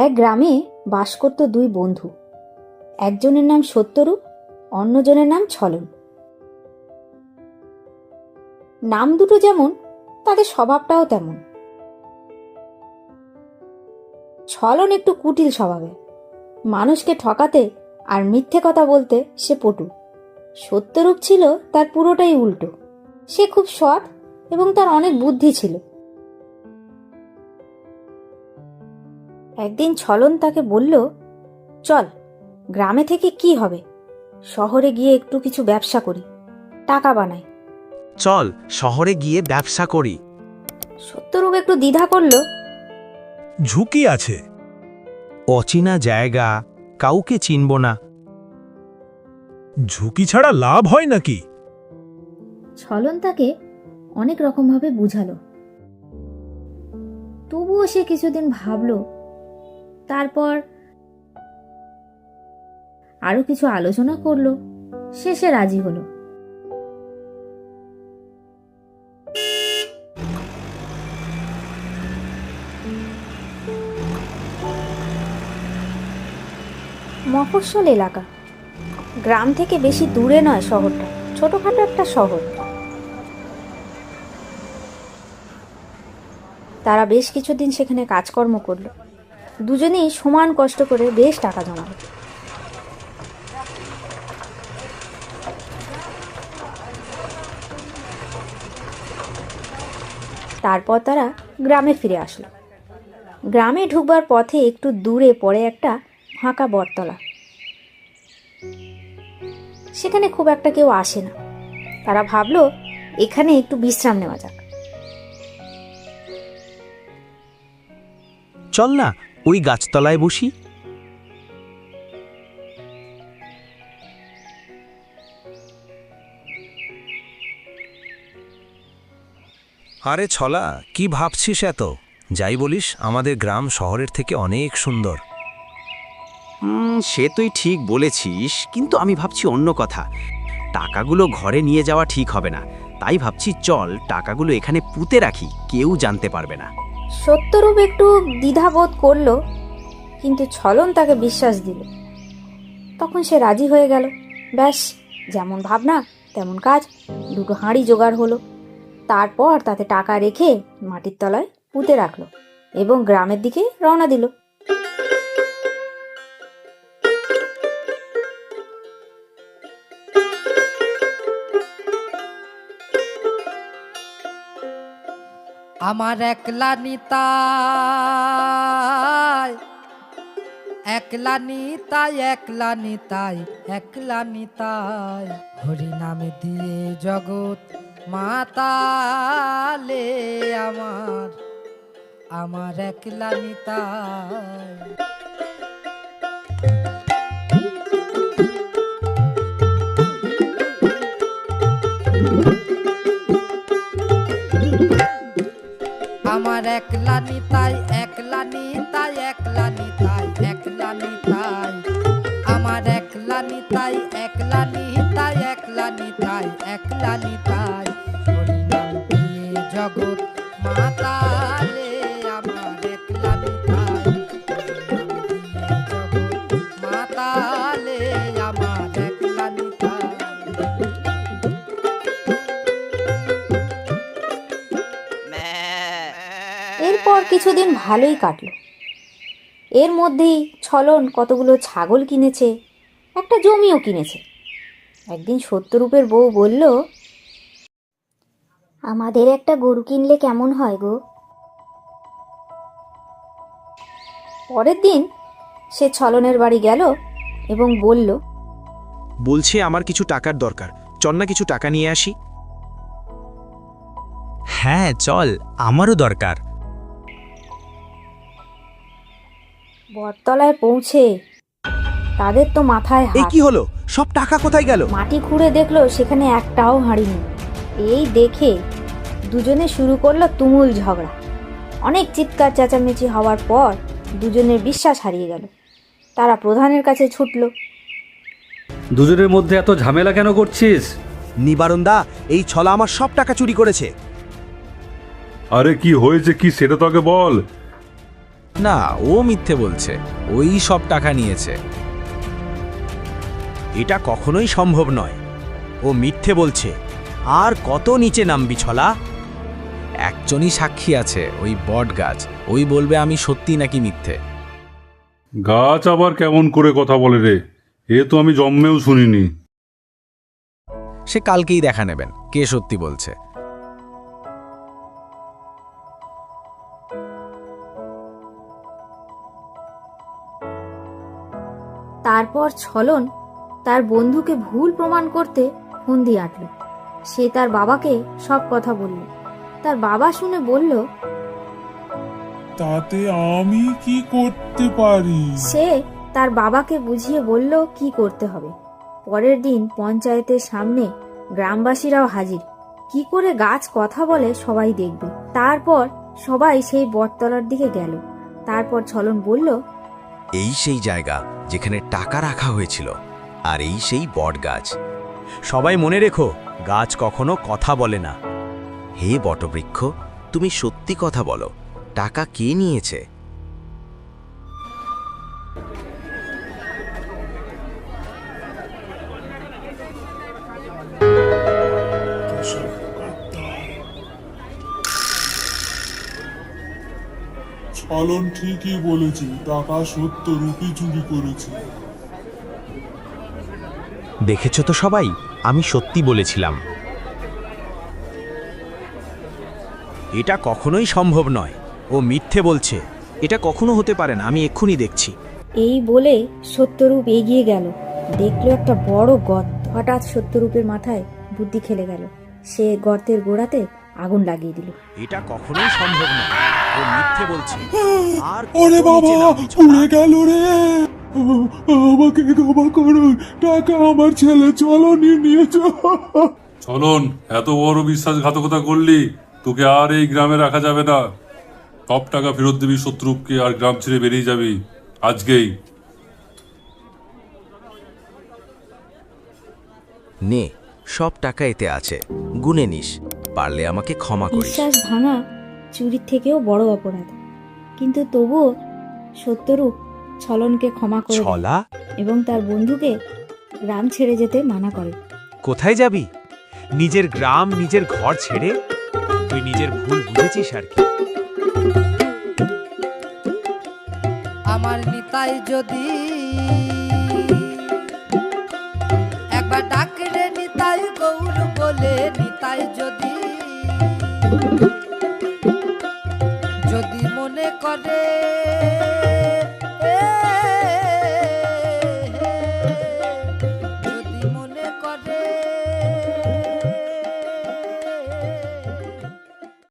এক গ্রামে বাস করত দুই বন্ধু। একজনের নাম সত্যরূপ, অন্যজনের নাম ছলন। নাম দুটো যেমন, তাদের স্বভাবটাও তেমন। ছলন একটু কুটিল স্বভাবে, মানুষকে ঠকাতে আর মিথ্যে কথা বলতে সে পটু। সত্যরূপ ছিল তার পুরোটাই উল্টো। সে খুব সৎ এবং তার অনেক বুদ্ধি ছিল। একদিন ছলন তাকে বলল, চল, গ্রামে থেকে কি হবে, শহরে গিয়ে একটু কিছু ব্যবসা করি, টাকা বানাই। চল শহরে গিয়ে ব্যবসা করি। সত্যরূপ একটু দ্বিধা করল। ঝুঁকি আছে। অচেনা জায়গা, কাউকে চিনব না। ঝুঁকি ছাড়া লাভ হয় নাকি? ছলন তাকে অনেক রকমভাবে বুঝালো, তবুও সে কিছুদিন ভাবল। তারপর আরো কিছু আলোচনা করলো, শেষে রাজি হলো। মফস্বল এলাকা, গ্রাম থেকে বেশি দূরে নয় শহরটা, ছোটখাটো একটা শহর। তারা বেশ কিছুদিন সেখানে কাজকর্ম করলো। দুজনেই সমান কষ্ট করে বেশ টাকা জমালো। তারপর তারা গ্রামে ফিরে আসলো। গ্রামে ঢুকবার পথে একটু দূরে পড়ে একটা ফাঁকা বটতলা। সেখানে খুব একটা কেউ আসে না। তারা ভাবলো এখানে একটু বিশ্রাম নেওয়া যাক। চল না ওই গাছতলায় বসি। আরে ছলা, কি ভাবছিস এত? যাই বলিস, আমাদের গ্রাম শহরের থেকে অনেক সুন্দর। সে তুই ঠিক বলেছিস, কিন্তু আমি ভাবছি অন্য কথা। টাকাগুলো ঘরে নিয়ে যাওয়া ঠিক হবে না। তাই ভাবছি চল টাকাগুলো এখানে পুঁতে রাখি, কেউ জানতে পারবে না। সত্যরূপ একটু দ্বিধাবোধ করলো, কিন্তু ছলন তাকে বিশ্বাস দিল। তখন সে রাজি হয়ে গেল। ব্যাস, যেমন ভাবনা তেমন কাজ। দুটো হাঁড়ি জোগাড় হলো। তারপর তাতে টাকা রেখে মাটির তলায় পুঁতে রাখলো এবং গ্রামের দিকে রওনা দিল। আমার একলা নিতাই, একলা নিতাই, একলা নিতাই, একলা নিতাই, হরি নামে দিয়ে জগৎ মাতালে আমার, আমার একলা নিতাই। আমার একলা নিতাই, একলা নিতাই, একলা নিতাই, একলা নিতাই, আমার একলা নিতাই, একলা নিতাই, একলা নিতাই, একলা নিতাই, হরি নাম দিয়ে জগৎ মাতালে আমার একলা নিতাই, হরি নাম দিয়ে জগৎ মাতালে আমার একলা নিতাই। এরপর কিছুদিন ভালোই কাটলো। এর মধ্যেই ছলন কতগুলো ছাগল কিনেছে, একটা জমিও কিনেছে। একদিন সত্যরূপের বউ বলল, আমাদের একটা গরু কিনলে কেমন হয় গো? পরের দিন সে ছলনের বাড়ি গেল এবং বলল, বলছি আমার কিছু টাকার দরকার, চল না কিছু টাকা নিয়ে আসি। হ্যাঁ চল, আমারও দরকার। বটতলায় পৌঁছে তাদের তো মাথায় এই হাত। কি হলো? সব টাকা কোথায় গেল? মাটি খুঁড়ে দেখলো সেখানে একটাও হাঁড়ি নেই। এই দেখে দুজনে শুরু করলো তুমুল ঝগড়া। অনেক চিৎকার চেঁচামেচি হওয়ার পর দুজনের বিশ্বাস হারিয়ে গেল। তারা প্রধানের কাছে ছুটল। দুজনের মধ্যে এত ঝামেলা কেন করছিস? নিবারণদা, এই ছলা আমার সব টাকা চুরি করেছে। আরে কি হয়েছে কি সেটা তোকে বল। না, ও মিথ্যে বলছে, ওই সব টাকা নিয়েছে। এটা কখনোই সম্ভব নয়, ও মিথ্যে বলছে। আর কত নিচে নামবি ছলা? একজনই সাক্ষী আছে, ওই বট গাছ। ওই বলবে আমি সত্যি নাকি মিথ্যে। গাছ আবার কেমন করে কথা বলে রে? এ তো আমি জন্মেও শুনিনি। সে কালকেই দেখা নেবেন কে সত্যি বলছে। তারপর ছলন তার বন্ধুকে ভুল প্রমাণ করতে ফোন দিয়ে আটল। সে তার বাবাকে সব কথা বলল। তার বাবা শুনে বলল, তাতে আমি কি করতে পারি? সে তার বাবাকে বুঝিয়ে বলল কি করতে হবে। পরের দিন পঞ্চায়েতের সামনে গ্রামবাসীরাও হাজির। কি করে গাছ কথা বলে সবাই দেখবে। তারপর সবাই সেই বটতলার দিকে গেল। তারপর ছলন বলল, এই সেই জায়গা যেখানে টাকা রাখা হয়েছিল, আর এই সেই বট গাছ। সবাই মনে রেখো, গাছ কখনো কথা বলে না। হে বটবৃক্ষ, তুমি সত্যি কথা বলো, টাকা কে নিয়েছে? ছলন ঠিকই বলেছে, টাকা সত্যরূপী চুরি করেছে। দেখেছো তো সবাই, আমি সত্যি বলেছিলাম। এটা কখনোই সম্ভব নয়, ও মিথ্যে বলছে। এটা কখনো হতে পারে না, আমি এক্ষুনি দেখছি। এই বলে সত্যরূপ এগিয়ে গেল। দেখলো একটা বড় গর্ত। হঠাৎ সত্যরূপের মাথায় বুদ্ধি খেলে গেল। সে গর্তের গোড়াতে আগুন লাগিয়ে দিল। এটা কখনোই সম্ভব নয়, ও মিথ্যে বলছে। আর ওরে কত বাবা, নিচে নামবি ছলা? পুড়ে গেল রে! আমাকে ক্ষমা করুন, টাকা আমার ছেলে চলনই নিয়েছে। চলন, এত বড় বিশ্বাসঘাতকতা করলি, তোকে আর এই গ্রামে রাখা যাবে না। সব টাকা ফেরত দিবি শত্রুপকে, আর গ্রাম ছেড়ে বেরিয়ে যাবি আজকেই। নে, সব টাকা এতে আছে, গুনে নিস, পারলে আমাকে ক্ষমা করিস। বিশ্বাস ভাঙা চুরির থেকেও বড় অপরাধ। কিন্তু তবুও সত্যরূপ ছলনকে ক্ষমা করে দেয় ছলা, এবং তার বন্ধুকে গ্রাম ছেড়ে যেতে মানা করে। কোথায় যাবি? নিজের গ্রাম, নিজের ঘর ছেড়ে? তুই নিজের ভুল বুঝেছিস আর কি। আমার নিতাই যদি একবার ডাকলে নিতাই গৌর বলে, নিতাই যদি যদি মনে করে